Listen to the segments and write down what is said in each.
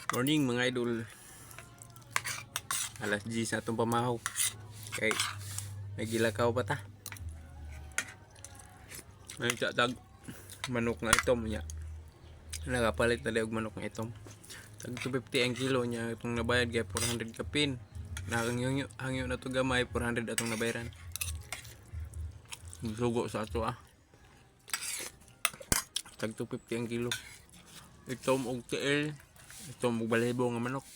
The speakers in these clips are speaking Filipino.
Morning mga idol. Alas 10 sa atong pamahaw. Kay nagilakaw pa ta. May tag manok na itom niya. Nagapalit na og manok na itom. Tag 250 ang kilo niya itong nabayad kay 400 kapin. Hangyo na to gamay 400 atong nabayaran. Sugo sa ato Tag 250 ang kilo. Itom og TL. Itom og balahibo nga manok.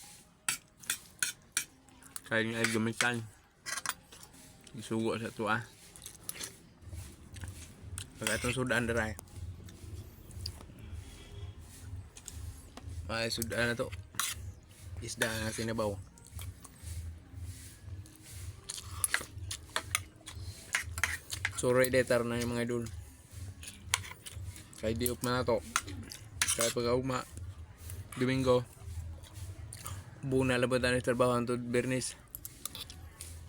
Kaya nga ay gamitan. Isugo sa ato Pag atong sudan daray. Ay sudan na to. Isda nga sinabaw. Suroy detar na yung mga idol. Kaya diop na to. Kaya pag ugma Domingo buna labatan ng trabaho antod Bernis.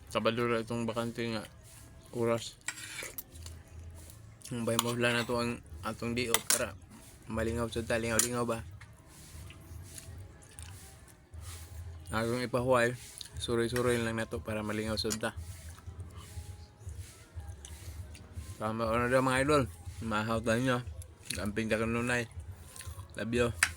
Sabado ra itong bakante nga oras. Bay mo lang na to ang atong diop para malingaw sa talingaw-lingaw ba. Akong ipahuway, suroy-suroy lang na to para malingaw sa ta. Tama na mga idol. Mahaw tayo nyo. Gamping ka kanunay. Love you.